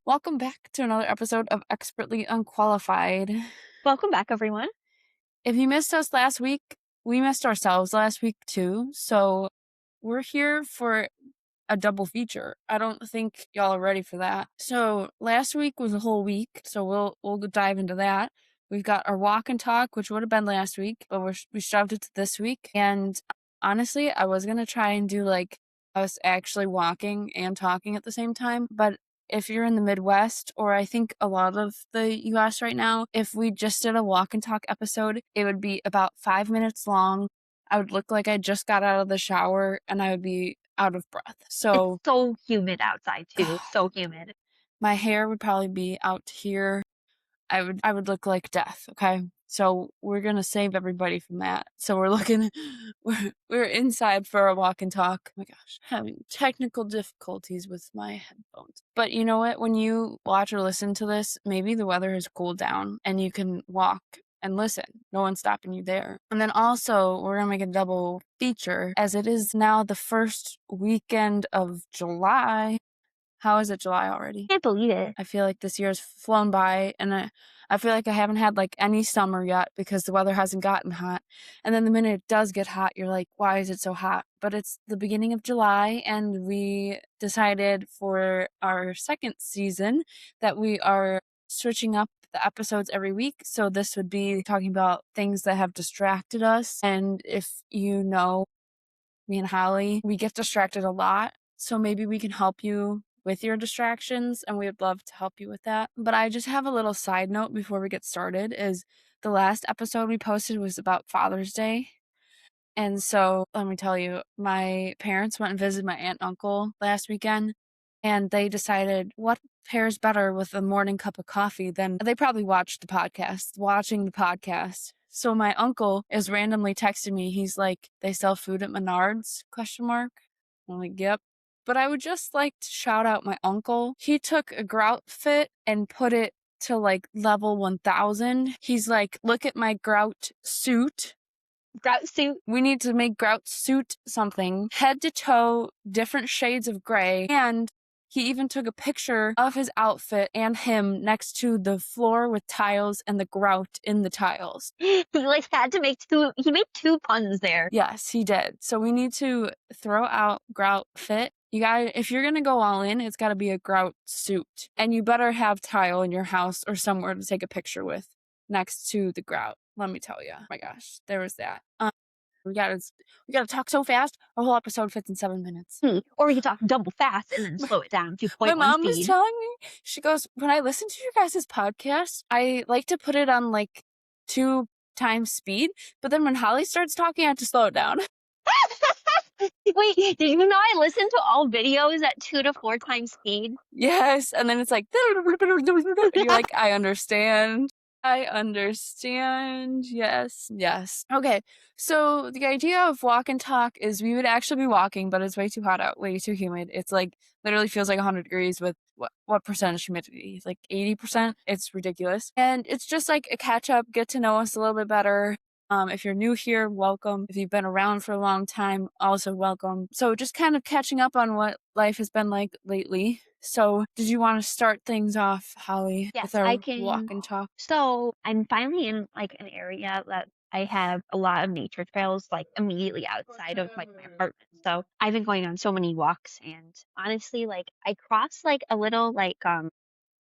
Welcome back to another episode of Expertly Unqualified. Welcome back, everyone. If you missed us last week, we missed ourselves last week too. So we're here for a double feature. I don't think y'all are ready for that. So last week was a whole week, so we'll dive into that. We've got our walk and talk, which would have been last week, but we shoved it to this week. And honestly, I was gonna try and do like us actually walking and talking at the same time, but if you're in the Midwest, or I think a lot of the US right now, if we just did a walk and talk episode, it would be about 5 minutes long. I would look like I just got out of the shower and I would be out of breath. It's So so humid outside too. So humid. my hair would probably be out here. I would look like death, okay? So we're gonna save everybody from that. So we're inside for a walk and talk. Oh my gosh, having technical difficulties with my headphones. But you know what? When you watch or listen to this, maybe the weather has cooled down and you can walk and listen. No one's stopping you there. And then also, we're gonna make a double feature as it is now the first weekend of July. How is it July already? Can't believe it. I feel like this year has flown by, and I feel like I haven't had like any summer yet because the weather hasn't gotten hot. And then the minute it does get hot, you're like, why is it so hot? But it's the beginning of July, and we decided for our second season that we are switching up the episodes every week. So this would be talking about things that have distracted us. And if you know me and Holly, we get distracted a lot. So maybe we can help you with your distractions, and we would love to help you with that. But I just have a little side note before we get started is the last episode we posted was about Father's Day. And so let me tell you, my parents went and visited my aunt and uncle last weekend, and they decided what pairs better with a morning cup of coffee than they probably watched watching the podcast. So my uncle is randomly texting me. He's like, they sell food at Menards? Question mark. I'm like, yep. But I would just like to shout out my uncle. He took a grout fit and put it to like level 1000. He's like, look at my grout suit. Grout suit. We need to make grout suit something, head to toe, different shades of gray. And he even took a picture of his outfit and him next to the floor with tiles and the grout in the tiles. He like had to make two. He made two puns there. Yes, he did. So we need to throw out grout fit. You got if you're gonna go all in, it's gotta be a grout suit. And you better have tile in your house or somewhere to take a picture with next to the grout. Let me tell you. Oh my gosh, there was that. We gotta talk so fast. Our whole episode fits in 7 minutes. Or we could talk double fast and then slow it down to My 0.1 mom was speed. telling me, she goes, when I listen to your guys' podcast, I like to put it on like 2 times speed, but then when Holly starts talking, I have to slow it down. Wait, did you know I listen to all videos at 2 to 4 times speed? Yes, and then it's like, you're like, I understand. I understand. Yes, yes. Okay, so the idea of walk and talk is we would actually be walking, but it's way too hot out, way too humid. It's like literally feels like 100 degrees with what percentage humidity? Like 80%. It's ridiculous. And it's just like a catch up, get to know us a little bit better. If you're new here, welcome. If you've been around for a long time, also welcome. So just kind of catching up on what life has been like lately. So did you want to start things off, Holly, Yes, with our I walk can. and talk? So I'm finally in like an area that I have a lot of nature trails like immediately outside of like my apartment. So I've been going on so many walks, and honestly, like I crossed like a little like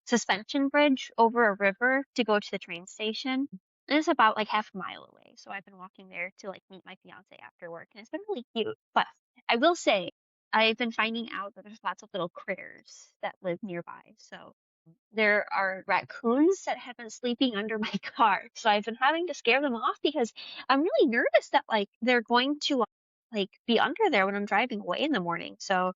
suspension bridge over a river to go to the train station. And it's about like half a mile away. So I've been walking there to like meet my fiance after work, and it's been really cute. But I will say I've been finding out that there's lots of little critters that live nearby. So there are raccoons that have been sleeping under my car. So I've been having to scare them off because I'm really nervous that like they're going to like be under there when I'm driving away in the morning. So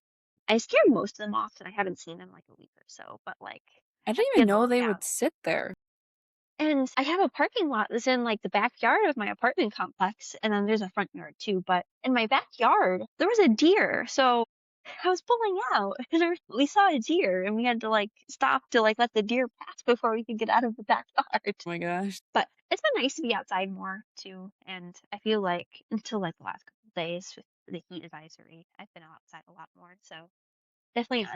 I scared most of them off, and I haven't seen them like a week or so. But like I have didn't to be even on the know they lookout. would sit there. And I have a parking lot that's in like the backyard of my apartment complex, and then there's a front yard too. But in my backyard, there was a deer. So I was pulling out, and we saw a deer, and we had to like stop to like let the deer pass before we could get out of the backyard. Oh my gosh. But it's been nice to be outside more too, and I feel like until like the last couple of days with the heat advisory, I've been outside a lot more. So definitely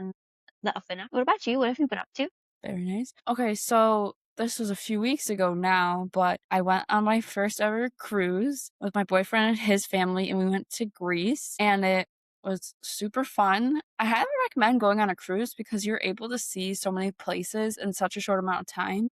Nothing. What about you? What have you been up to? Very nice. Okay, so this was a few weeks ago now, but I went on my first ever cruise with my boyfriend and his family, and we went to Greece, and it was super fun. I highly recommend going on a cruise because you're able to see so many places in such a short amount of time.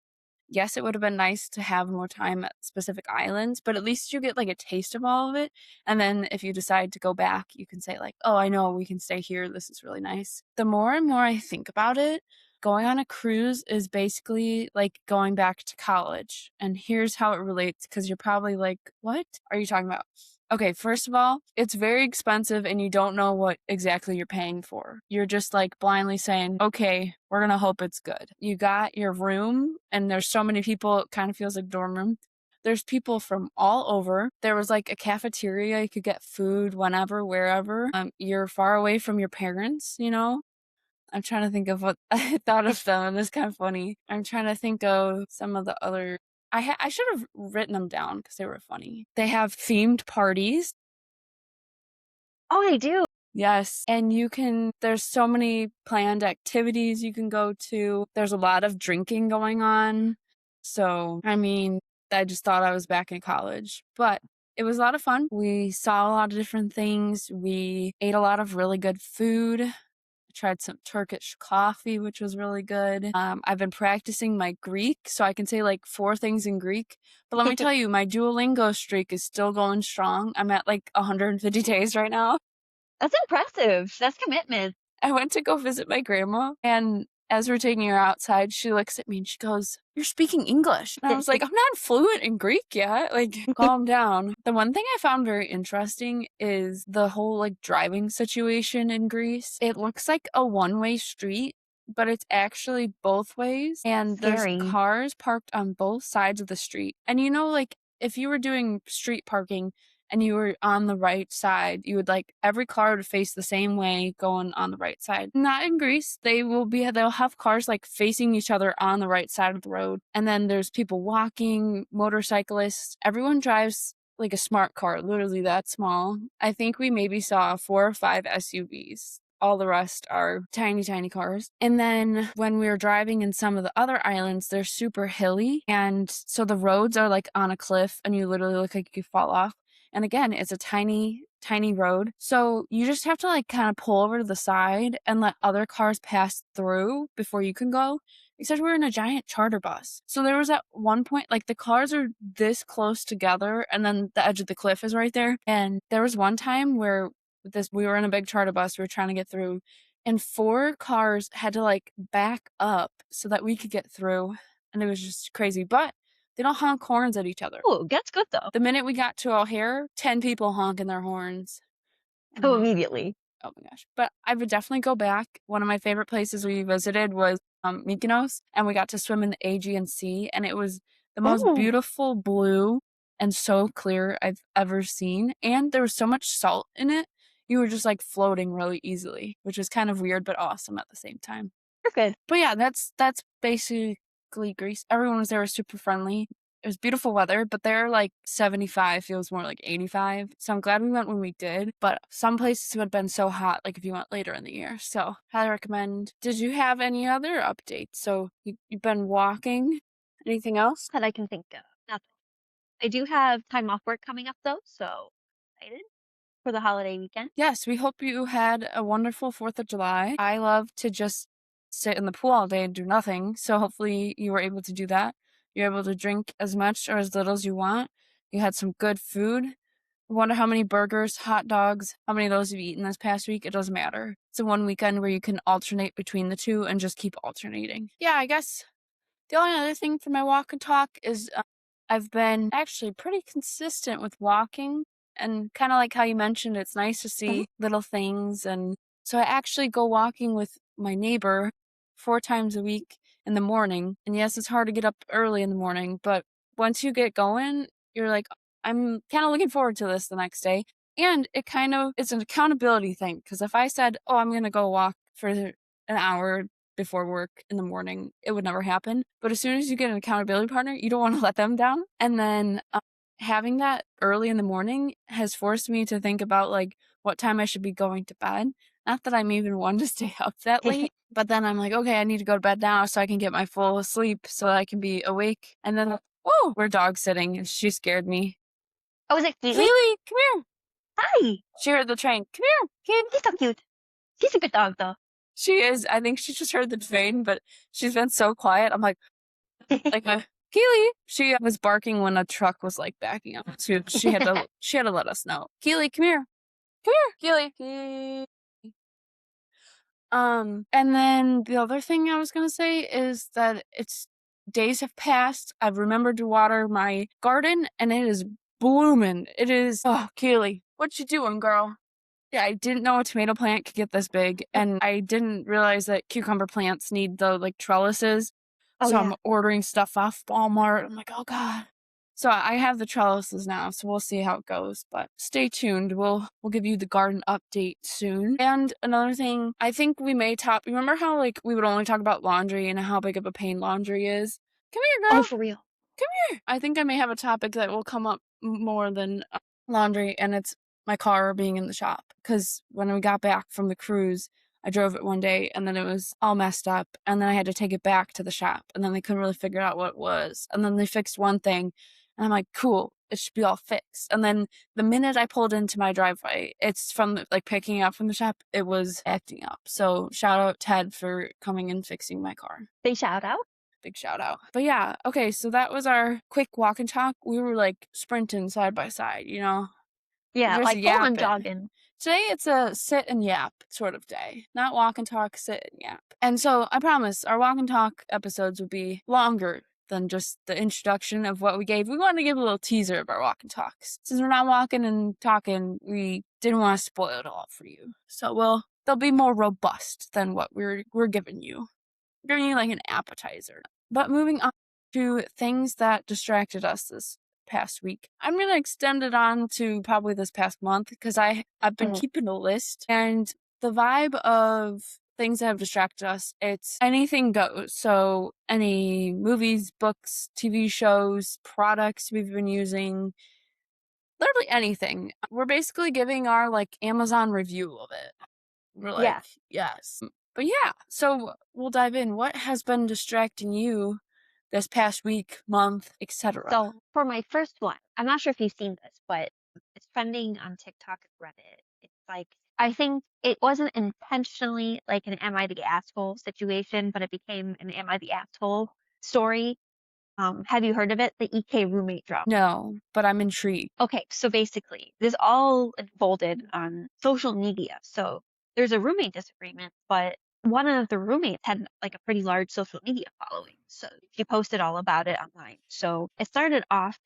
Yes, it would have been nice to have more time at specific islands, but at least you get like a taste of all of it. And then if you decide to go back, you can say, like, oh, I know we can stay here. This is really nice. The more and more I think about it, going on a cruise is basically like going back to college. And here's how it relates because you're probably like, what are you talking about? Okay, first of all, it's very expensive and you don't know what exactly you're paying for. You're just like blindly saying, okay, we're gonna hope it's good. You got your room, and there's so many people, it kind of feels like dorm room. There's people from all over. There was like a cafeteria, you could get food whenever, wherever. You're far away from your parents, you know? I'm trying to think of what I thought of them, and it's kind of funny. I'm trying to think of some of the other. I should have written them down because they were funny. They have themed parties. Oh, I do. Yes, and there's so many planned activities you can go to. There's a lot of drinking going on. So, I mean, I just thought I was back in college, but it was a lot of fun. We saw a lot of different things. We ate a lot of really good food. Tried some Turkish coffee, which was really good. I've been practicing my Greek, so I can say like 4 things in Greek. But let me tell you, my Duolingo streak is still going strong. I'm at like 150 days right now. That's impressive. That's commitment. I went to go visit my grandma, and as we're taking her outside, she looks at me and she goes, "You're speaking English." And I was like, "I'm not fluent in Greek yet. Like, calm down." The one thing I found very interesting is the whole like driving situation in Greece. It looks like a one-way street, but it's actually both ways. And there's Scary. cars parked on both sides of the street. And you know, like, if you were doing street parking, and you were on the right side, you would like every car would face the same way going on the right side. Not in Greece. They'll have cars like facing each other on the right side of the road. And then there's people walking, motorcyclists. Everyone drives like a smart car, literally that small. I think we maybe saw 4 or 5 SUVs. All the rest are tiny, tiny cars. And then when we were driving in some of the other islands, they're super hilly. And so the roads are like on a cliff and you literally look like you could fall off. And again, it's a tiny, tiny road. So you just have to like kind of pull over to the side and let other cars pass through before you can go. Except we're in a giant charter bus. So there was at one point, like the cars are this close together and then the edge of the cliff is right there. And there was one time where we were in a big charter bus, we were trying to get through, and 4 cars had to like back up so that we could get through. And it was just crazy. But they don't honk horns at each other. Oh, that's good though. The minute we got to O'Hare, 10 people honking their horns. So And immediately. oh my gosh. But I would definitely go back. One of my favorite places we visited was Mykonos, and we got to swim in the Aegean Sea, and it was the most Oh, beautiful blue and so clear I've ever seen. And there was so much salt in it. You were just like floating really easily, which was kind of weird but awesome at the same time. you're good. But yeah, that's basically Greece. Everyone was there was super friendly. It was beautiful weather, but there like 75 feels more like 85. So I'm glad we went when we did. But some places would have been so hot, like if you went later in the year. So highly recommend. Did you have any other updates? So you've been walking. Anything else? That I can think of. Nothing. I do have time off work coming up though, so excited for the holiday weekend. Yes, we hope you had a wonderful 4th of July. I love to just sit in the pool all day and do nothing. So hopefully you were able to do that. You're able to drink as much or as little as you want. You had some good food. I wonder how many burgers, hot dogs, how many of those you've eaten this past week. It doesn't matter. It's a one weekend where you can alternate between the two and just keep alternating. Yeah, I guess the only other thing for my walk and talk is I've been actually pretty consistent with walking, and kind of like how you mentioned, it's nice to Mhm. see little things. And so I actually go walking with my neighbor 4 times a week in the morning. And yes, it's hard to get up early in the morning, but once you get going, you're like, I'm kind of looking forward to this the next day. And it's an accountability thing. Because if I said, oh, I'm going to go walk for an hour before work in the morning, it would never happen. But as soon as you get an accountability partner, you don't want to let them down. And then having that early in the morning has forced me to think about like what time I should be going to bed. Not that I'm even one to stay up that late, but then I'm like, "Okay, I need to go to bed now so I can get my full sleep so I can be awake." And then, whoa, we're dog sitting and she scared me. Oh, is it Keely? "Keely, come here." Hi. She heard the train. "Come here." She's so cute. She's a good dog, though. She is. I think she just heard the train, but she's been so quiet. I'm like, Keely. She was barking when a truck was like backing up. So she had to let us know. Keely, come here. Come here, Keely. And then the other thing I was gonna say is that it's days have passed. I've remembered to water my garden, and it is blooming. It is. Oh, Keely, what you doing, girl? Yeah, I didn't know a tomato plant could get this big, and I didn't realize that cucumber plants need the like trellises. Oh, So I'm yeah. ordering stuff off Walmart. I'm like, oh god. So I have the trellises now, so we'll see how it goes. But stay tuned. We'll give you the garden update soon. And another thing, I think we may remember how like we would only talk about laundry and how big of a pain laundry is? Come here, Oh, girl. for real. Come here. I think I may have a topic that will come up more than laundry, and it's my car being in the shop. Because when we got back from the cruise, I drove it one day and then it was all messed up. And then I had to take it back to the shop. And then they couldn't really figure out what it was. And then they fixed one thing. And I'm like, cool, it should be all fixed. And then the minute I pulled into my driveway, it's from like picking up from the shop, it was acting up. So shout out Ted for coming and fixing my car. Big shout out. Big shout out. But yeah, okay, so that was our quick walk and talk. We were like sprinting side by side, Yeah, just like full on yapping. jogging. Today it's a sit and yap sort of day, not walk and talk, sit and yap. And so I promise our walk and talk episodes will be longer than just the introduction of what we gave. We wanted to give a little teaser of our walk and talks. Since we're not walking and talking, we didn't want to spoil it all for you. So they'll be more robust than what we're giving you. We're giving you like an appetizer. But moving on to things that distracted us this past week. I'm going to extend it on to probably this past month because I've been keeping a list, and the vibe of things that have distracted us, it's anything goes. So any movies, books, TV shows, products we've been using, literally anything. We're basically giving our like Amazon review of it. We're like, Yeah. yes. But yeah, so we'll dive in. What has been distracting you this past week, month, etc.? So for my first one, I'm not sure if you've seen this, but it's trending on TikTok and Reddit. It's like, I think it wasn't intentionally like an Am I the Asshole situation, but it became an Am I the Asshole story. Have you heard of it? The EK roommate drama. No, but I'm intrigued. Okay, so basically, this all unfolded on social media. So there's a roommate disagreement, but one of the roommates had like a pretty large social media following. So she posted all about it online. So it started off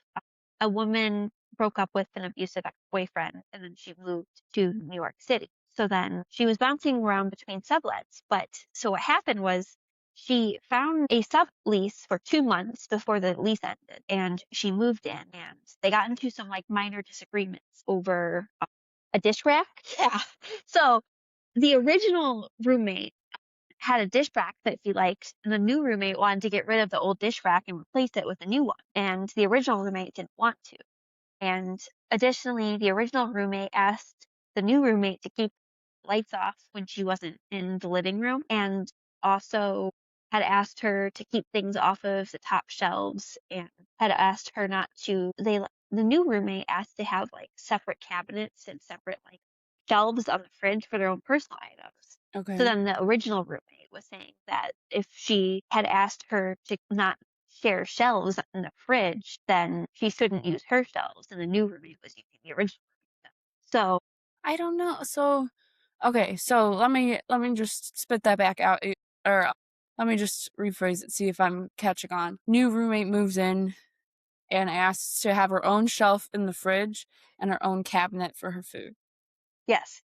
a woman broke up with an abusive ex-boyfriend and then she moved to New York City. So then she was bouncing around between sublets. But so what happened was she found a sublease for 2 months before the lease ended, and she moved in, and they got into some like minor disagreements over a dish rack. Yeah. So the original roommate had a dish rack that she liked, and the new roommate wanted to get rid of the old dish rack and replace it with a new one. And the original roommate didn't want to. And additionally, the original roommate asked the new roommate to keep lights off when she wasn't in the living room, and also had asked her to keep things off of the top shelves, and had asked her not to the new roommate asked to have like separate cabinets and separate like shelves on the fridge for their own personal items. So Okay. then the original roommate was saying that if she had asked her to not share shelves in the fridge, then she shouldn't use her shelves, and the new roommate was using the original roommate. So I don't know. So okay, so let me just spit that back out, or let me just rephrase it, see if I'm catching on. New roommate moves in and asks to have her own shelf in the fridge and her own cabinet for her food. yes,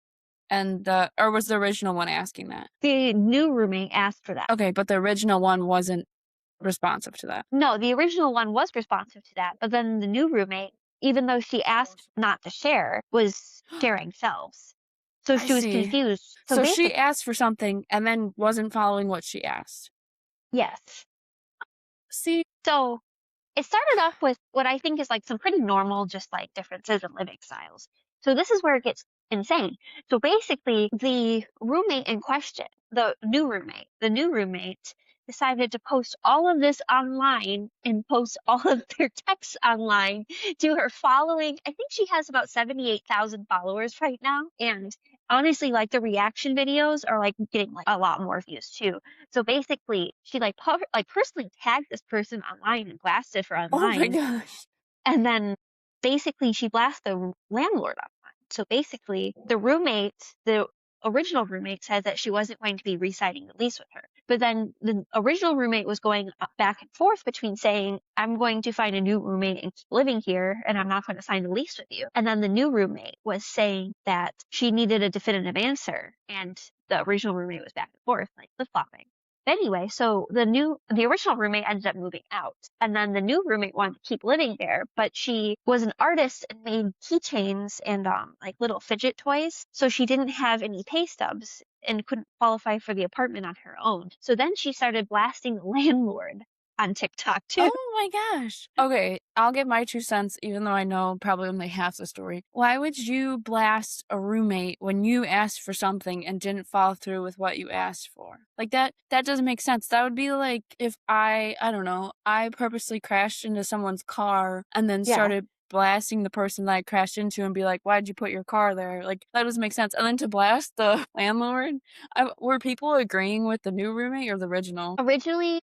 And or was the original one asking that? the new roommate asked for that. Okay, but the original one wasn't responsive to that. No, the original one was responsive to that, but then the new roommate, even though she asked not to share, was sharing shelves. So I she was see. confused. So So she basically, asked for something and then wasn't following what she asked. yes. See, So it started off with what I think is like some pretty normal, just like differences in living styles. So this is where it gets insane. So basically, the roommate in question, the new roommate decided to post all of this online and post all of their texts online to her following. I think she has about 78,000 followers right now. And honestly, like the reaction videos are like getting like a lot more views too. So basically, she like like personally tagged this person online and blasted her Oh my online, gosh. and then basically she blasts the landlord online. So basically, the original roommate said that she wasn't going to be re-signing the lease with her. But then the original roommate was going back and forth between saying, I'm going to find a new roommate and keep living here, and I'm not going to sign the lease with you. And then the new roommate was saying that she needed a definitive answer, and the original roommate was back and forth, like flip-flopping. Anyway, so the original roommate ended up moving out, and then the new roommate wanted to keep living there, but she was an artist and made keychains and like little fidget toys, so she didn't have any pay stubs and couldn't qualify for the apartment on her own. So then she started blasting the landlord on TikTok too. Oh my gosh. Okay, I'll give my 2 cents even though I know probably only half the story. Why would you blast a roommate when you asked for something and didn't follow through with what you asked for? Like that doesn't make sense. That would be like if I don't know, I purposely crashed into someone's car and then Yeah. started blasting the person that I crashed into and be like, "Why'd you put your car there?" Like that doesn't make sense. And then to blast the landlord, were people agreeing with the new roommate or the original? Originally,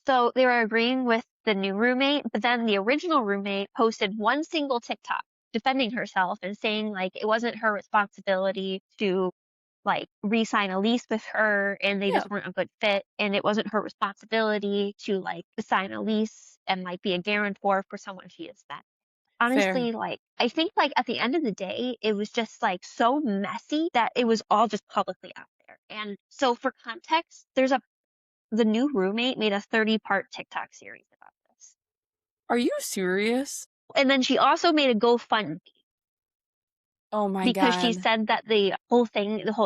so they were agreeing with the new roommate, but then the original roommate posted one single TikTok defending herself and saying like it wasn't her responsibility to like re-sign a lease with her, and they Yeah, just weren't a good fit, and it wasn't her responsibility to like sign a lease and like be a guarantor for someone she has met. fair. Honestly, like I think like at the end of the day, it was just like so messy that it was all just publicly out there. And so for context, the new roommate made a 30-part TikTok series about this. Are you serious? And then she also made a GoFundMe Oh my because she god. said that the whole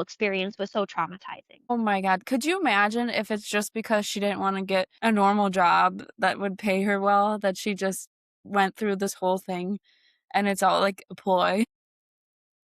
experience was so traumatizing. Oh my god. Could you imagine if it's just because she didn't wanna get a normal job that would pay her well, that she just went through this whole thing and it's all, like, a ploy?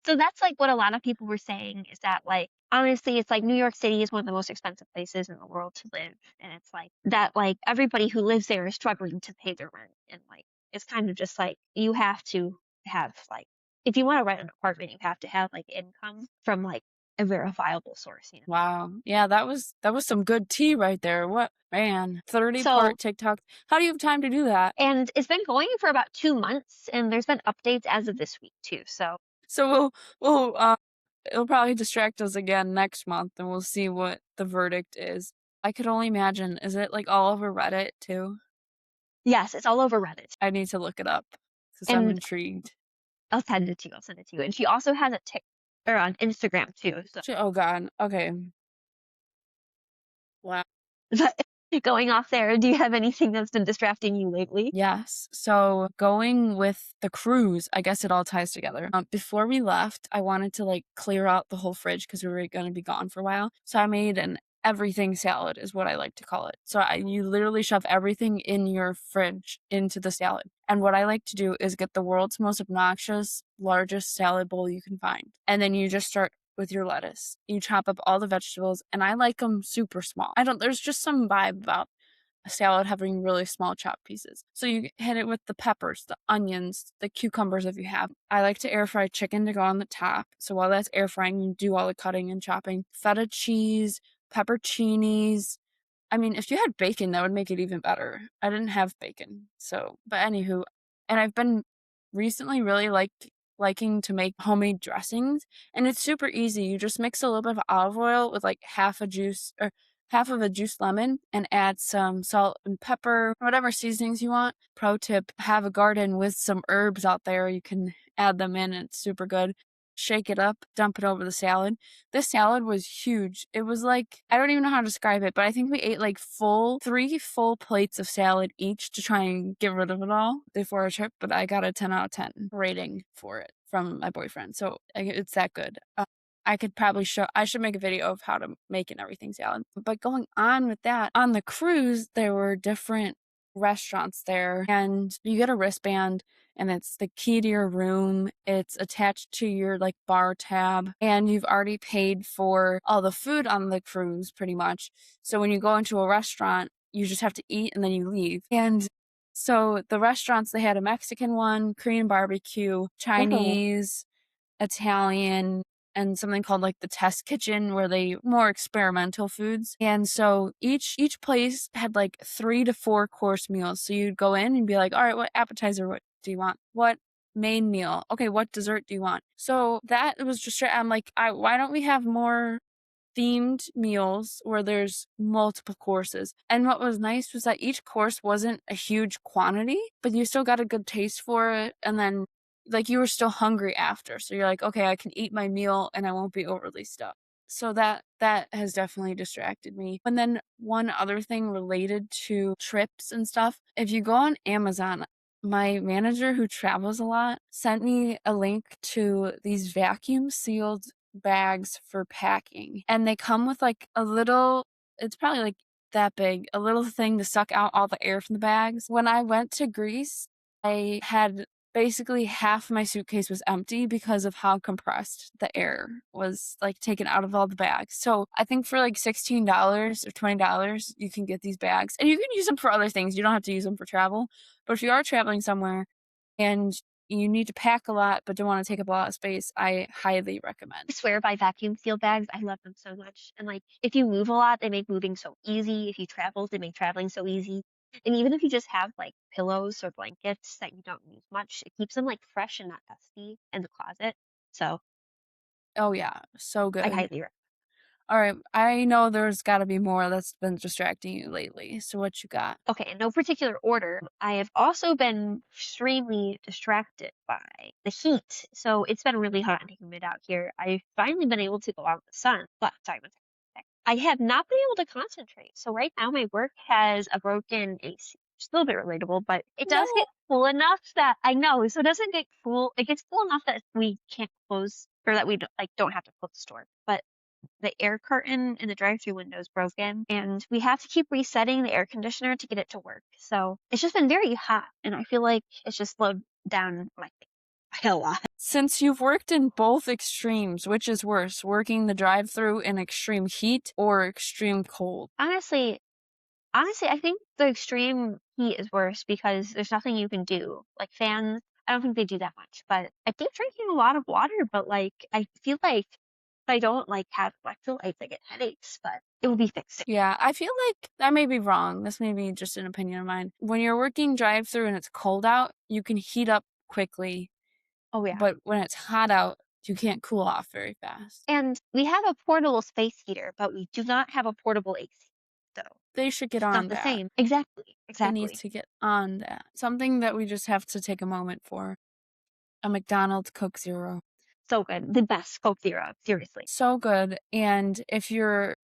So that's like what a lot of people were saying, is that like honestly it's like New York City is one of the most expensive places in the world to live, and it's like that like everybody who lives there is struggling to pay their rent, and like it's kind of just like you have to have like if you want to rent an apartment you have to have like income from like a verifiable source, you know. Wow. Yeah, that was some good tea right there. What man, So 30-part TikTok. How do you have time to do that? and it's been going for about 2 months, and there's been updates as of this week too. So So it'll probably distract us again next month, and we'll see what the verdict is. I could only imagine. Is it, like, all over Reddit too? yes, it's all over Reddit, I need to look it up because 'cause I'm and intrigued. I'll send it to you. I'll send it to you. And she also has a Tik or on Instagram too. So Oh god, okay. Wow. but going off there, do you have anything that's been distracting you lately? Yes. So going with the cruise, I guess it all ties together. Before we left, I wanted to like clear out the whole fridge because we were going to be gone for a while. So I made an everything salad, is what I like to call it. So you literally shove everything in your fridge into the salad. And what I like to do is get the world's most obnoxious, largest salad bowl you can find. And then you just start with your lettuce. You chop up all the vegetables, and I like them super small. There's just some vibe about a salad having really small chopped pieces. So you hit it with the peppers, the onions, the cucumbers if you have. I like to air fry chicken to go on the top. So while that's air frying, you do all the cutting and chopping. Feta cheese, pepperoncinis. I mean, if you had bacon, that would make it even better. I didn't have bacon. So, but anywho, and I've been recently really liking to make homemade dressings, and it's super easy. You just mix a little bit of olive oil with like half of a juiced lemon and add some salt and pepper, whatever seasonings you want. Pro tip, have a garden with some herbs out there. You can add them in, and it's super good. Shake it up, dump it over the salad. This salad was huge. It was like, I don't even know how to describe it, but I think we ate like 3 full plates of salad each to try and get rid of it all before our trip, but I got a 10 out of 10 rating for it from my boyfriend. So it's that good. I should make a video of how to make an everything salad. But going on with that, on the cruise, there were different restaurants there, and you get a wristband and it's the key to your room. It's attached to your like bar tab, and you've already paid for all the food on the cruise pretty much. So when you go into a restaurant, you just have to eat and then you leave. And so the restaurants, they had a Mexican one, Korean barbecue, Oh, Chinese, Italian, and something called like the test kitchen where they more experimental foods. And so each place had like 3 to 4 course meals. So you'd go in and be like, all right, what appetizer what do you want? What main meal? Okay, what dessert do you want? So that was just I'm like, why don't we have more themed meals where there's multiple courses. And what was nice was that each course wasn't a huge quantity, but you still got a good taste for it. And then, like, you were still hungry after. So you're like, okay, I can eat my meal and I won't be overly stuffed. So that has definitely distracted me. And then one other thing related to trips and stuff, if you go on Amazon, my manager who travels a lot sent me a link to these vacuum sealed bags for packing. And they come with like a little, it's probably like that big, a little thing to suck out all the air from the bags. When I went to Greece, I had basically half my suitcase was empty because of how compressed the air was like taken out of all the bags. So I think for like $16 or $20, you can get these bags and you can use them for other things. You don't have to use them for travel. But if you are traveling somewhere and you need to pack a lot but don't want to take up a lot of space, I highly recommend. I swear by vacuum seal bags. I love them so much. And like, if you move a lot, they make moving so easy. If you travel, they make traveling so easy. And even if you just have like pillows or blankets that you don't use much, it keeps them like fresh and not dusty in the closet. So Oh yeah, so I good. highly recommend. All right, I know there's got to be more that's been distracting you lately. So what you got? Okay, in no particular order, I have also been extremely distracted by the heat. So it's been really hot and humid out here. I've finally been able to go out in the sun, but sorry, one second. I have not been able to concentrate. So right now my work has a broken AC. It's a little bit relatable, but it does No. get full enough that I know. So it doesn't get full. It gets full enough that we can't close or that we don't have to close the store. But the air curtain in the drive-through window is broken, and we have to keep resetting the air conditioner to get it to work. So it's just been very hot, and I feel like it's just slowed down my thing by a lot. Since you've worked in both extremes, which is worse, working the drive-through in extreme heat or extreme cold? Honestly, honestly, I think the extreme heat is worse because there's nothing you can do. Like fans, I don't think they do that much. But I keep drinking a lot of water, but like I feel like if I don't like have electrolytes, I get headaches, but it will be fixed. Yeah, I feel like I may be wrong. This may be just an opinion of mine. When you're working drive-through and it's cold out, you can heat up quickly, Oh yeah. but when it's hot out, you can't cool off very fast. And we have a portable space heater, but we do not have a portable AC. So They should get it's not on the that. same. Exactly. It needs Exactly. to get on that. Something that we just have to take a moment for. A McDonald's Coke Zero. So good. The best Coke Zero. Seriously. So good. And if you're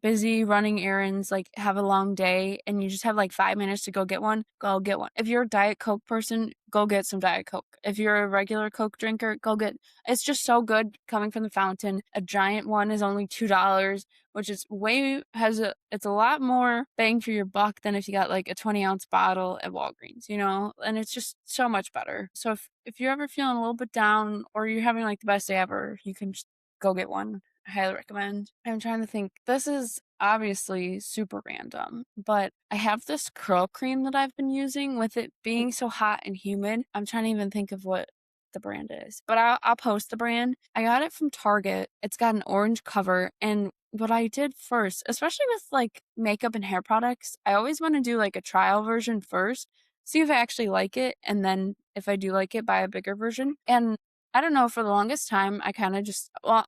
busy running errands, like have a long day and you just have like 5 minutes to go get one, go get one. If you're a Diet Coke person, go get some Diet Coke. If you're a regular Coke drinker, go get it's just so good coming from the fountain. A giant one is only $2, which is it's a lot more bang for your buck than if you got like a 20-ounce bottle at Walgreens, and it's just so much better. So if you're ever feeling a little bit down or you're having like the best day ever, you can just go get one. I highly recommend. I'm trying to think. This is obviously super random, but I have this curl cream that I've been using with it being so hot and humid. I'm trying to even think of what the brand is, but I'll post the brand. I got it from Target. It's got an orange cover. And what I did first, especially with like makeup and hair products, I always want to do like a trial version first, see if I actually like it. And then if I do like it, buy a bigger version. And I don't know, for the longest time, I kind of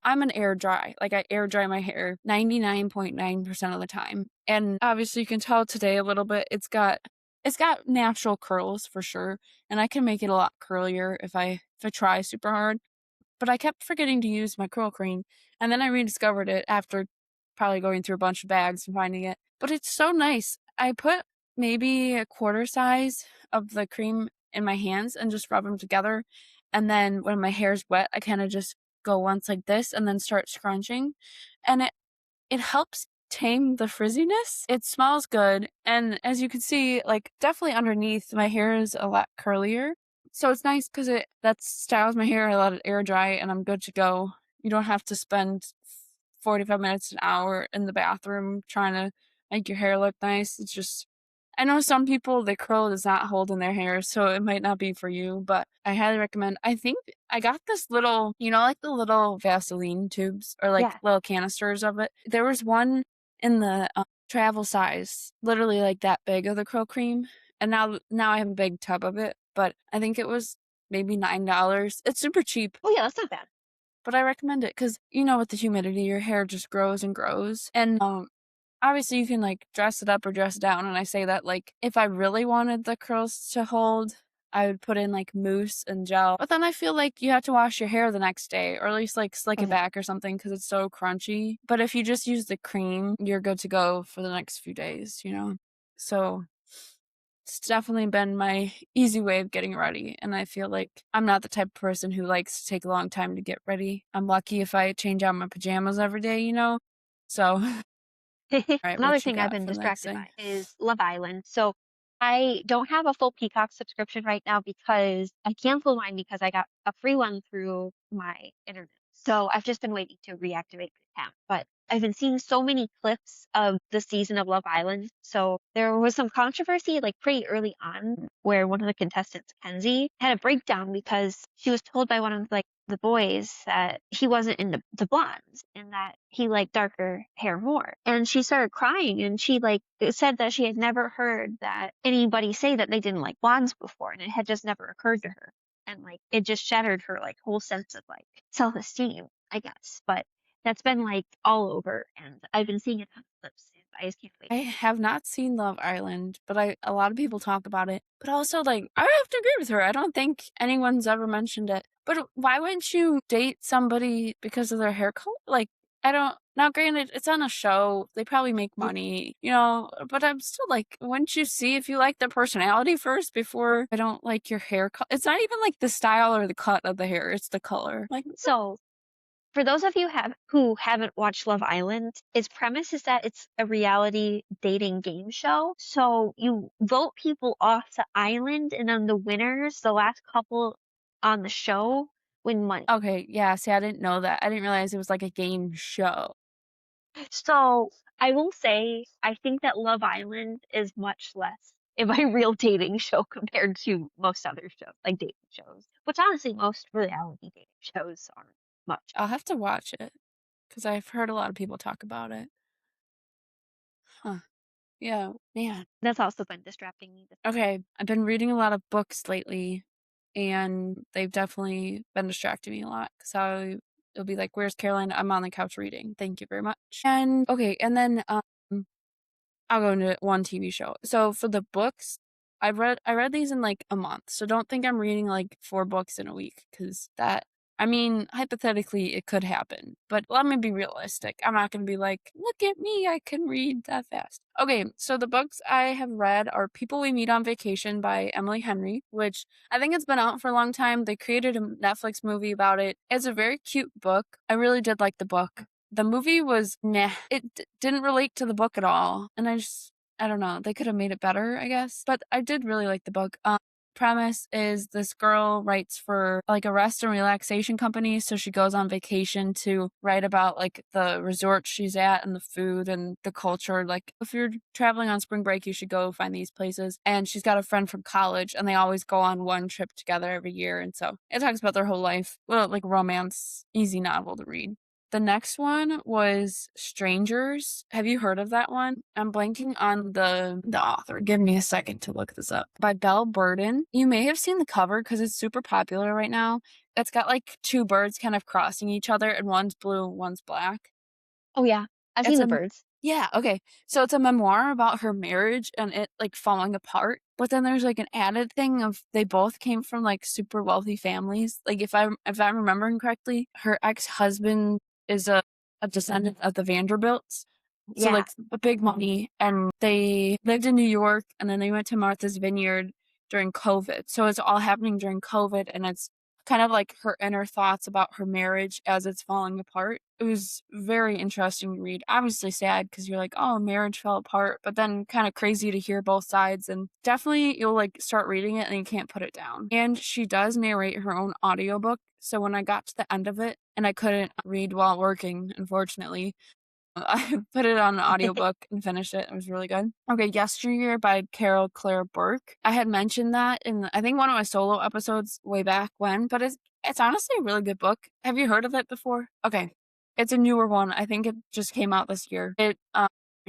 I'm an air dry. Like I air dry my hair 99.9% of the time. And obviously you can tell today a little bit, it's got natural curls for sure. And I can make it a lot curlier if I try super hard. But I kept forgetting to use my curl cream. And then I rediscovered it after probably going through a bunch of bags and finding it. But it's so nice. I put maybe a quarter size of the cream in my hands and just rub them together. And then when my hair's wet, I kind of just go once like this and then start scrunching. And it helps tame the frizziness. It smells good. And as you can see, like definitely underneath, my hair is a lot curlier. So it's nice 'cause that styles my hair, I let it air dry, and I'm good to go. You don't have to spend 45 minutes, an hour in the bathroom trying to make your hair look nice. It's just I know some people, the curl does not hold in their hair, so it might not be for you, but I highly recommend. I think I got this little, like the little Vaseline tubes or like Yeah. little canisters of it. There was one in the travel size, literally like that big of the curl cream, and now I have a big tub of it, but I think it was maybe $9. It's super cheap, Oh yeah, that's not bad. but I recommend it because with the humidity, your hair just grows and grows, and obviously, you can, like, dress it up or dress it down, and I say that, like, if I really wanted the curls to hold, I would put in, like, mousse and gel, but then I feel like you have to wash your hair the next day or at least, like, slick Oh it yeah. back or something because it's so crunchy, but if you just use the cream, you're good to go for the next few days, you know? So, it's definitely been my easy way of getting ready, and I feel like I'm not the type of person who likes to take a long time to get ready. I'm lucky if I change out my pajamas every day, you know? So Alright, Another what you thing I've got been for the next distracted thing? by is Love Island. So I don't have a full Peacock subscription right now because I canceled mine because I got a free one through my internet. So I've just been waiting to reactivate the account. But I've been seeing so many clips of the season of Love Island. So there was some controversy like pretty early on where one of the contestants, Kenzie, had a breakdown because she was told by one of like the boys that he wasn't into the blondes and that he liked darker hair more. And she started crying and she like said that she had never heard that anybody say that they didn't like blondes before and it had just never occurred to her. And like it just shattered her like whole sense of like self-esteem, I guess. But that's been like all over and I've been seeing it on clips and I just can't wait. I have not seen Love Island, but a lot of people talk about it. But also, like, I have to agree with her. I don't think anyone's ever mentioned it. But why wouldn't you date somebody because of their hair color? Like, I don't. Now, granted, it's on a show. They probably make money, but I'm still like, wouldn't you see if you like their personality first before I don't like your hair color? It's not even like the style or the cut of the hair, it's the color. Like, So for those of you who haven't watched Love Island, its premise is that it's a reality dating game show. So you vote people off the island, and then the winners, the last couple on the show, win money. okay, yeah, see, I didn't know that. I didn't realize it was like a game show. So I will say, I think that Love Island is much less of a real dating show compared to most other shows, like dating shows, which honestly most reality dating shows aren't much. I'll have to watch it. 'Cause I've heard a lot of people talk about it. Huh. Yeah, man. That's also been distracting me. Okay, I've been reading a lot of books lately, and they've definitely been distracting me a lot. So it'll be like, "Where's Caroline? I'm on the couch reading. Thank you very much." And okay, and then, I'll go into one TV show. So for the books, I read these in like a month. So don't think I'm reading like 4 books in a week because I mean, hypothetically it could happen, but let me be realistic. I'm not going to be like, "Look at me, I can read that fast." Okay, so the books I have read are People We Meet on Vacation by Emily Henry, which I think it's been out for a long time. They created a Netflix movie about it. It's a very cute book. I really did like the book. The movie was meh. It didn't relate to the book at all, and I don't know, they could have made it better, I guess, but I did really like the book. Premise is this girl writes for, like, a rest and relaxation company, so she goes on vacation to write about, like, the resort she's at and the food and the culture, like, if you're traveling on spring break, you should go find these places, and she's got a friend from college, and they always go on one trip together every year, and so it talks about their whole life. Well, like, romance, easy novel to read. The next one was Strangers. Have you heard of that one? I'm blanking on the author. Give me a second to look this up. By Belle Burden. You may have seen the cover because it's super popular right now. It's got like 2 birds kind of crossing each other and one's blue, one's black. Oh yeah, I've seen It's the a birds. Yeah, okay. So it's a memoir about her marriage and it like falling apart. But then there's like an added thing of they both came from like super wealthy families. Like if I'm remembering correctly, her ex-husband is a descendant of the Vanderbilts. So Yeah. like a big money and they lived in New York and then they went to Martha's Vineyard during COVID. So it's all happening during COVID and it's kind of like her inner thoughts about her marriage as it's falling apart. It was very interesting to read. Obviously sad because you're like, oh, marriage fell apart, but then kind of crazy to hear both sides. And definitely you'll like start reading it and you can't put it down. And she does narrate her own audiobook. So when I got to the end of it and I couldn't read while working, unfortunately, I put it on an audiobook and finished it. It was really good. Okay, Yesteryear by Carol Claire Burke. I had mentioned that in I think one of my solo episodes way back when, but it's honestly a really good book. Have you heard of it before? Okay. It's a newer one. I think it just came out this year. It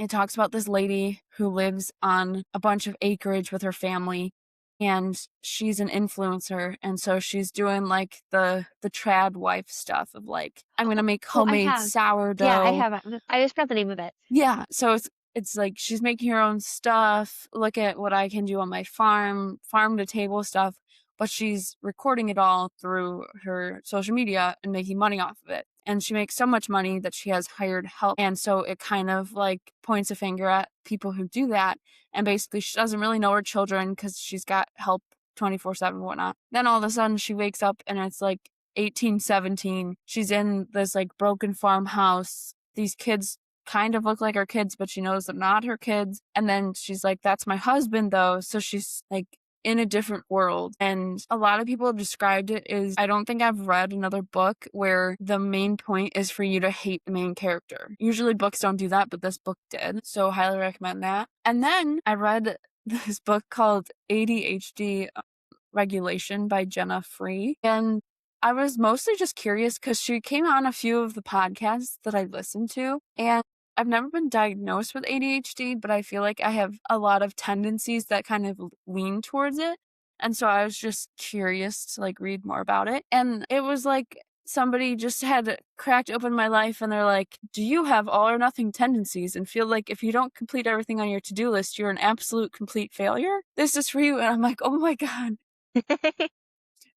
talks about this lady who lives on a bunch of acreage with her family, and she's an influencer, and so she's doing like the trad wife stuff of like, I'm gonna make Oh, I homemade have. Yeah, I sourdough. have. I just forgot the name of it. Yeah, so it's like she's making her own stuff, look at what I can do on my farm to table stuff, but she's recording it all through her social media and making money off of it. And she makes so much money that she has hired help. And so it kind of like points a finger at people who do that. And basically she doesn't really know her children because she's got help 24/7 whatnot. Then all of a sudden she wakes up and it's like 1817. She's in this like broken farmhouse. These kids kind of look like her kids, but she knows they're not her kids. And then she's like, that's my husband though. So she's like in a different world. And a lot of people have described it as I don't think I've read another book where the main point is for you to hate the main character. Usually books don't do that, but this book did. So highly recommend that. And then I read this book called ADHD Regulation by Jenna Free. And I was mostly just curious because she came on a few of the podcasts that I listened to. And I've never been diagnosed with ADHD, but I feel like I have a lot of tendencies that kind of lean towards it. And so I was just curious to like read more about it. And it was like somebody just had cracked open my life and they're like, do you have all or nothing tendencies and feel like if you don't complete everything on your to-do list, you're an absolute complete failure? This is for you. And I'm like, oh my God.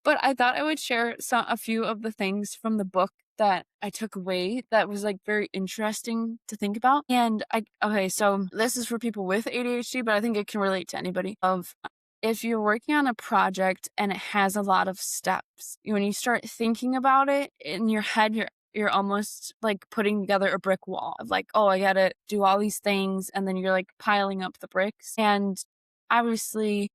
But I thought I would share a few of the things from the book that I took away that was like very interesting to think about. Okay, so this is for people with ADHD, but I think it can relate to anybody. Of if you're working on a project and it has a lot of steps, when you start thinking about it in your head, you're almost like putting together a brick wall of like, oh, I gotta do all these things, and then you're like piling up the bricks. And obviously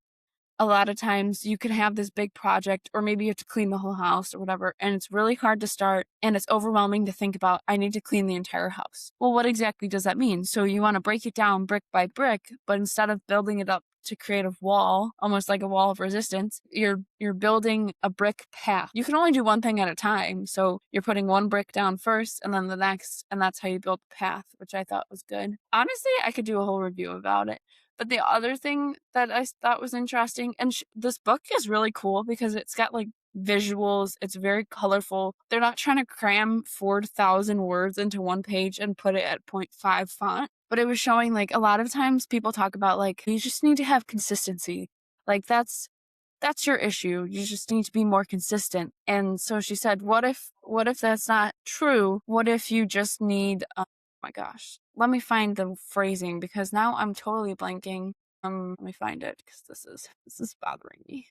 a lot of times you can have this big project or maybe you have to clean the whole house or whatever, and it's really hard to start and it's overwhelming to think about, I need to clean the entire house. Well, what exactly does that mean? So you want to break it down brick by brick, but instead of building it up to create a wall, almost like a wall of resistance, you're building a brick path. You can only do one thing at a time. So you're putting one brick down first and then the next, and that's how you build the path, which I thought was good. Honestly, I could do a whole review about it. But the other thing that I thought was interesting, and this book is really cool because it's got like visuals, it's very colorful. They're not trying to cram 4,000 words into one page and put it at .5 font, but it was showing like a lot of times people talk about like, you just need to have consistency. Like that's your issue. You just need to be more consistent. And so she said, what if that's not true? What if you just need my gosh. Let me find the phrasing because now I'm totally blanking. Let me find it because this is bothering me.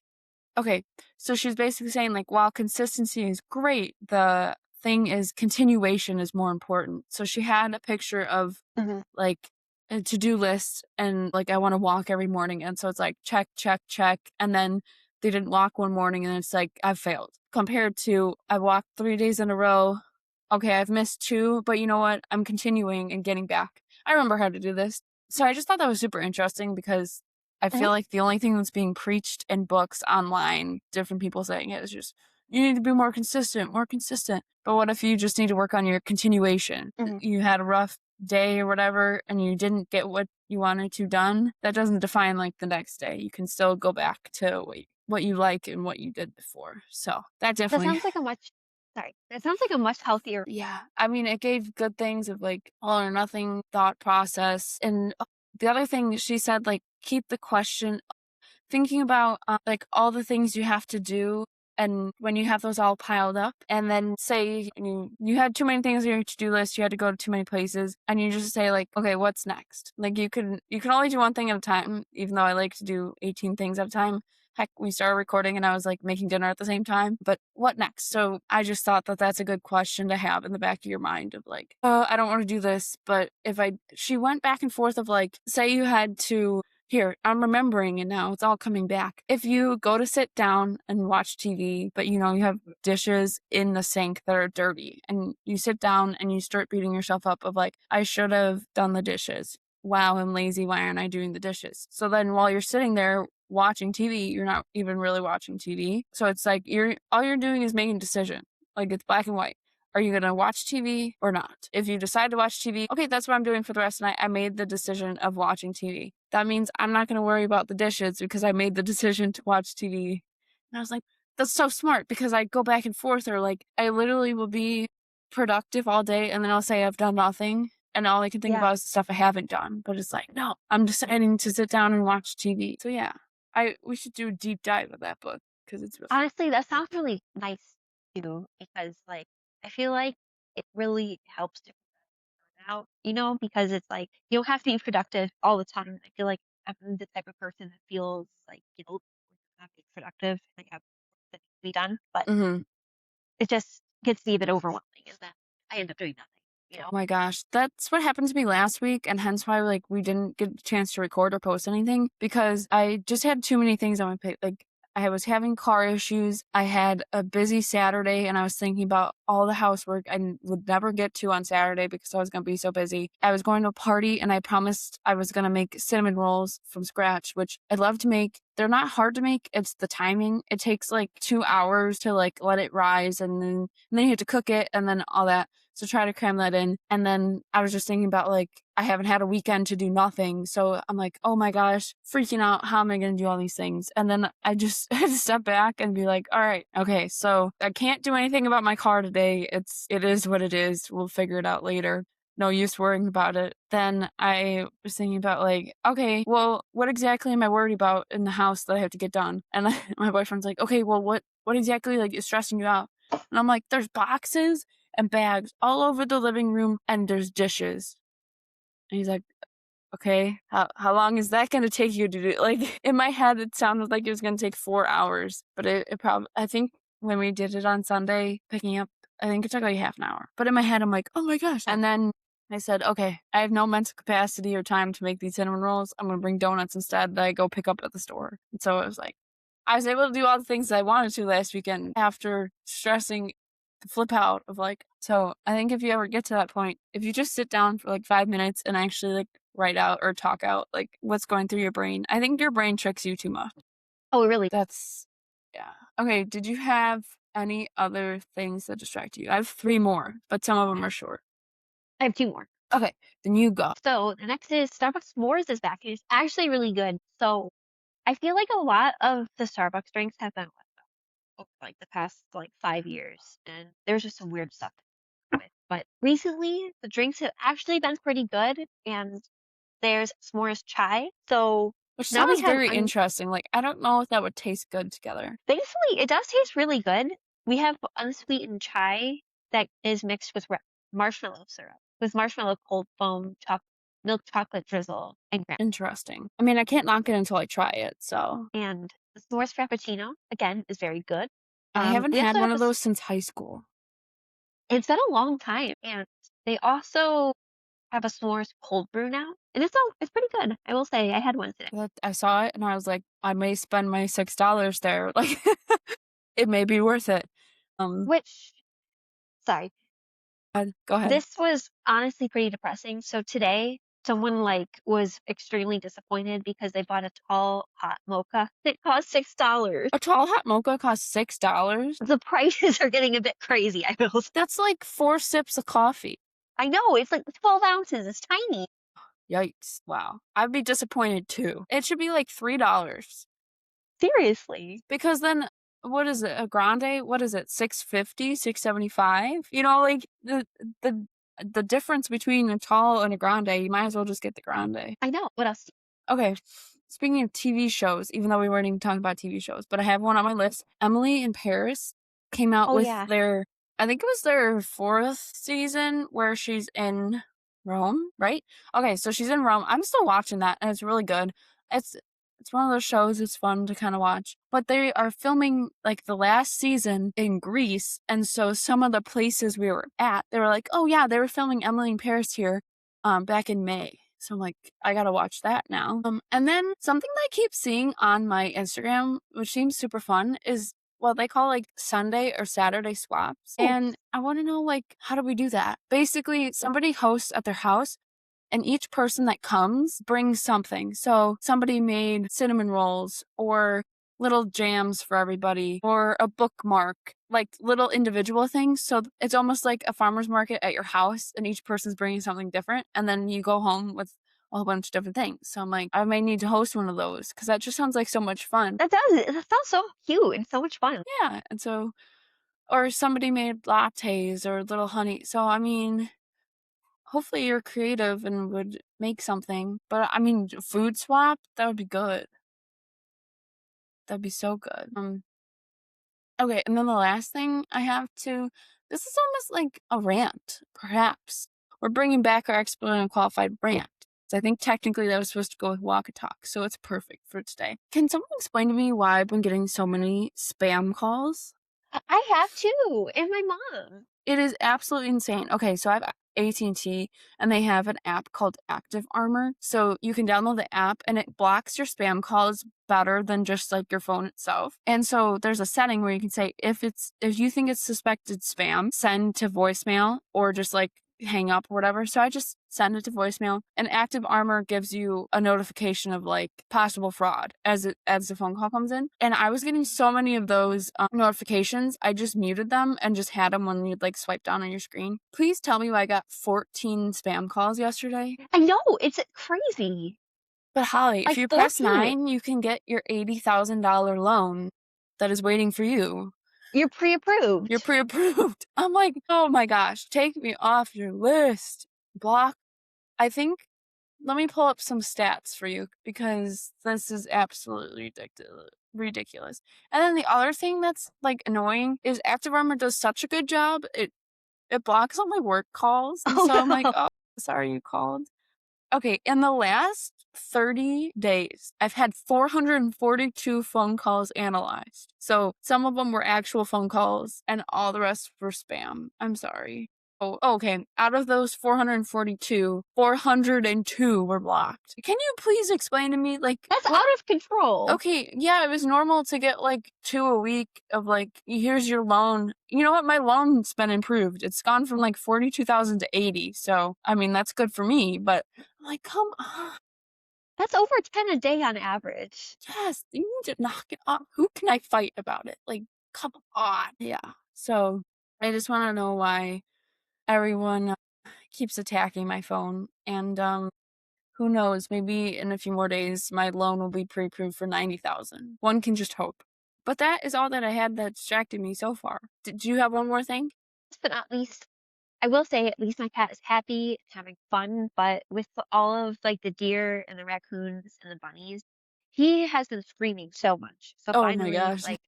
Okay, so she's basically saying like while consistency is great, the thing is continuation is more important. So she had a picture of Mhm. like a to-do list and like I want to walk every morning, and so it's like check check check, and then they didn't walk one morning and it's like I've failed compared to I walked 3 days in a row. Okay, I've missed two, but you know what, I'm continuing and getting back. I remember how to do this. So I just thought that was super interesting because I Mhm. feel like the only thing that's being preached in books online, different people saying it, is just you need to be more consistent, more consistent. But what if you just need to work on your continuation? Mhm. You had a rough day or whatever and you didn't get what you wanted to done. That doesn't define like the next day. You can still go back to what you like and what you did before. So that That definitely sounds like a much sorry. That sounds like a much healthier. yeah. I mean, it gave good things of like all or nothing thought process. And the other thing she said, like, keep the question thinking about like all the things you have to do And when you have those all piled up, and then say you had too many things on your to-do list, you had to go to too many places, and you just say like, okay, what's next? Like you can only do one thing at a time, even though I like to do 18 things at a time. Heck, we started recording and I was like making dinner at the same time. But what next? So I just thought that that's a good question to have in the back of your mind of like, I don't want to do this. But she went back and forth of like, say you had to, here, I'm remembering it now. It's all coming back. If you go to sit down and watch TV, but you have dishes in the sink that are dirty, and you sit down and you start beating yourself up of like, I should have done the dishes. Wow, I'm lazy. Why aren't I doing the dishes? So then while you're sitting there watching TV, you're not even really watching TV. So it's like all you're doing is making a decision. Like it's black and white. Are you going to watch TV or not? If you decide to watch TV, okay, that's what I'm doing for the rest of the night. I made the decision of watching TV. That means I'm not going to worry about the dishes because I made the decision to watch TV. And I was like, that's so smart because I go back and forth, or like I literally will be productive all day and then I'll say I've done nothing. And all I can think Yeah. about is the stuff I haven't done. But it's like, no, I'm deciding to sit down and watch TV. So yeah, we should do a deep dive of that book because it's really Honestly, that sounds really nice too, because like I feel like it really helps to burn out, because it's like you don't have to be productive all the time. I feel like I'm the type of person that feels like, not being productive, like I have work that needs to be done, but Mhm. it just gets to be a bit overwhelming and then I end up doing nothing, Oh my gosh, that's what happened to me last week, and hence why like we didn't get a chance to record or post anything because I just had too many things on my plate. Like I was having car issues. I had a busy Saturday, and I was thinking about all the housework I would never get to on Saturday because I was going to be so busy. I was going to a party, and I promised I was going to make cinnamon rolls from scratch, which I love to make. They're not hard to make. It's the timing. It takes like 2 hours to like let it rise, and then you have to cook it, and then all that. So try to cram that in. And then I was just thinking about like, I haven't had a weekend to do nothing. So I'm like, oh my gosh, freaking out. How am I going to do all these things? And then I just had to step back and be like, all right, okay, so I can't do anything about my car today. It is what it is. We'll figure it out later. No use worrying about it. Then I was thinking about like, okay, well, what exactly am I worried about in the house that I have to get done? And my boyfriend's like, okay, well, what exactly like is stressing you out? And I'm like, there's boxes and bags all over the living room, and there's dishes. And he's like, okay, how long is that going to take you to do? Like in my head, it sounded like it was going to take 4 hours, but it probably, I think when we did it on Sunday, picking up, I think it took like half an hour. But in my head, I'm like, oh my gosh. And then I said, okay, I have no mental capacity or time to make these cinnamon rolls. I'm going to bring donuts instead that I go pick up at the store. And so it was like, I was able to do all the things I wanted to last weekend after stressing the flip out of like, so I think if you ever get to that point, if you just sit down for like 5 minutes and actually like write out or talk out like what's going through your brain, I think your brain tricks you too much. Oh, really? That's, yeah. Okay, did you have any other things that distract you? I have three more, but some of them are short. I have two more. Okay, then you go. So the next is Starbucks S'mores is back and it's actually really good. So I feel like a lot of the Starbucks drinks have been over like the past like 5 years, and there's just some weird stuff with. But recently, the drinks have actually been pretty good, and there's s'mores chai. So Which now we sounds have, very interesting. Like, I don't know if that would taste good together. thankfully, it does taste really good. We have unsweetened chai that is mixed with marshmallow syrup, with marshmallow cold foam, milk chocolate drizzle, and graham. Interesting. I mean, I can't knock it until I try it, so. And the s'mores frappuccino again is very good. I haven't We had also one have of those since high school. it's been a long time, and they also have a s'mores cold brew now, and it's pretty good. I will say I had one today. That I saw it and I was like, I may spend my $6 there. Like, it may be worth it. Um, Which, sorry, go ahead. this was honestly pretty depressing. So today, someone like was extremely disappointed because they bought a tall hot mocha. It cost $6. A tall hot mocha costs $6. The prices are getting a bit crazy. I will. That's like 4 sips of coffee. I know it's like 12 ounces. It's tiny. Yikes. Wow. I'd be disappointed too. It should be like $3. Seriously. Because then what is it? A grande? What is it? 650, 675? Like the the difference between a tall and a grande, you might as well just get the grande. I know. What else? Okay. speaking of TV shows, even though we weren't even talking about TV shows, but I have one on my list. Emily in Paris came out Oh with yeah. their, I think it was their 4th season where she's in Rome, right? Okay, so she's in Rome. I'm still watching that, and it's really good. It's it's one of those shows it's fun to kind of watch. But they are filming like the last season in Greece, and so some of the places we were at, they were like, "Oh yeah, they were filming Emily in Paris here back in May." So I'm like, I gotta watch that now. And then something that I keep seeing on my Instagram, which seems super fun, is what they call like Sunday or Saturday swaps. Oh, And I want to know, like, how do we do that? Basically, somebody hosts at their house, and each person that comes brings something. So somebody made cinnamon rolls or little jams for everybody or a bookmark, like little individual things. So it's almost like a farmer's market at your house, and each person's bringing something different. And then you go home with a whole bunch of different things. So I'm like, I may need to host one of those because that just sounds like so much fun. that sounds so cute and so much fun. Yeah. And so, or somebody made lattes or little honey. So, I mean, hopefully you're creative and would make something. But I mean, food swap, that would be good. That'd be so good. Okay, and then the last thing I have to, this is almost like a rant, perhaps. We're bringing back our Expertly Unqualified rant. So I think technically that was supposed to go with walk and talk, so it's perfect for today. Can someone explain to me why I've been getting so many spam calls? I have too, and my mom. It is absolutely insane. Okay, so I have AT&T, and they have an app called Active Armor. So you can download the app, and it blocks your spam calls better than just like your phone itself. And so there's a setting where you can say if you think it's suspected spam, send to voicemail or just like hang up or whatever. So I just send it to voicemail, and Active Armor gives you a notification of like possible fraud as the phone call comes in. And I was getting so many of those notifications, I just muted them and just had them when you'd like swipe down on your screen. Please tell me why I got 14 spam calls yesterday. I know, it's crazy. But Holly, if Like you press 14. 9, you can get your $80,000 loan that is waiting for you. You're You're pre-approved. pre-approved. I'm like, oh my gosh, take me off your list. Block. I think, let me pull up some stats for you because this is absolutely ridiculous. And then the other thing that's like annoying is Active Armor does such a good job. It blocks all my work calls, and Oh so I'm like, no. oh, sorry you called. Okay, in the last 30 days, I've had 442 phone calls analyzed. So some of them were actual phone calls, and all the rest were spam. I'm sorry. Oh, okay. Out of those 442, 402 were blocked. Can you please explain to me, like, That's what? out of control. Okay, yeah, it was normal to get like 2 a week of like, here's your loan. You know what? My loan's been improved. It's gone from like 42,000 to 80. So, I mean, that's good for me, but I'm like, come on. That's over 10 a day on average. Yes, you need to knock it off. Who can I fight about it? Like, come on. Yeah. So, I just want to know why everyone keeps attacking my phone. And who knows, maybe in a few more days my loan will be pre-approved for 90,000. One can just hope. But that is all that I had that distracted me so far. Did you have one more thing? Last but not least, I will say at least my cat is happy and having fun, but with all of like the deer and the raccoons and the bunnies, he has been screaming so much. So Oh my finally, gosh. like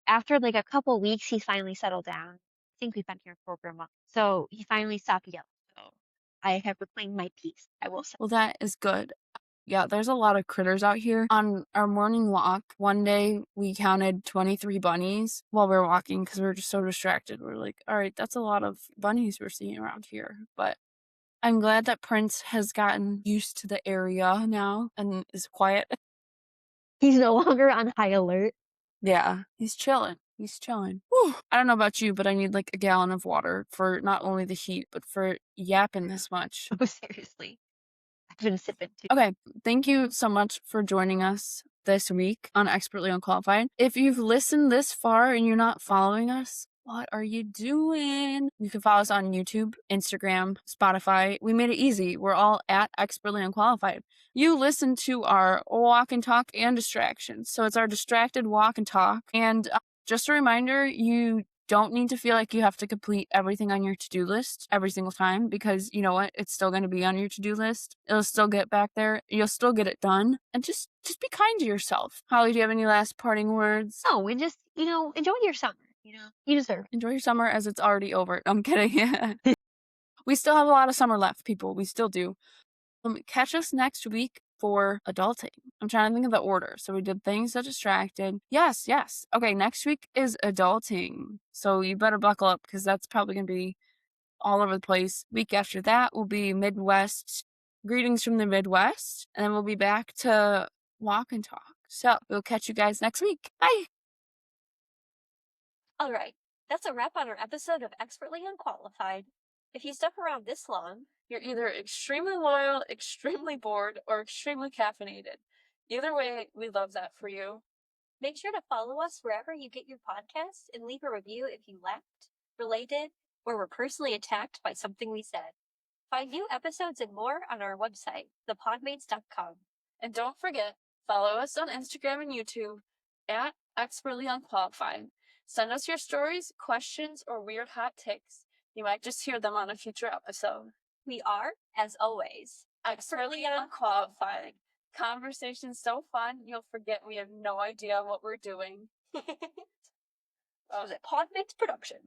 after like a couple weeks, he's finally settled down. I think we've been here for over a month. So he finally stopped yelling. So I have reclaimed my peace, I will say. Well, that is good. Yeah, there's a lot of critters out here. On our morning walk, one day we counted 23 bunnies while we were walking because we were just so distracted. We are like, all right, that's a lot of bunnies we're seeing around here. But I'm glad that Prince has gotten used to the area now and is quiet. He's no longer on high alert. Yeah, he's chilling. He's chilling. Whew. I don't know about you, but I need like a gallon of water for not only the heat, but for yapping this much. Oh, seriously. I've been sipping too. Okay, thank you so much for joining us this week on Expertly Unqualified. If you've listened this far and you're not following us, what are you doing? You can follow us on YouTube, Instagram, Spotify. We made it easy. We're all at Expertly Unqualified. You listen to our walk and talk and distractions. So it's our distracted walk and talk. And just a reminder, you don't need to feel like you have to complete everything on your to-do list every single time because you know what? It's still gonna be on your to-do list. It'll still get back there. You'll still get it done. And just be kind to yourself. Holly, do you have any last parting words? Oh, and just, enjoy your summer, You deserve it. Enjoy your summer as it's already over. I'm kidding. We still have a lot of summer left, people. We still do. Catch us next week for adulting. I'm trying to think of the order. So we did things that distracted. Yes, yes. Okay, next week is adulting. So you better buckle up because that's probably going to be all over the place. Week after that will be Midwest, greetings from the Midwest. And then we'll be back to walk and talk. So we'll catch you guys next week. Bye. All right. That's a wrap on our episode of Expertly Unqualified. If you stuck around this long, You're either extremely loyal, extremely bored, or extremely caffeinated. Either way, we love that for you. make sure to follow us wherever you get your podcasts and leave a review if you laughed, related, or were personally attacked by something we said. Find new episodes and more on our website, thepodmates.com. And don't forget, follow us on Instagram and YouTube at Expertly Unqualified. Send us your stories, questions, or weird hot takes. You might just hear them on a future episode. We are, as always, Expertly Unqualified. Conversation's so fun, you'll forget we have no idea what we're doing. was a Podmates production.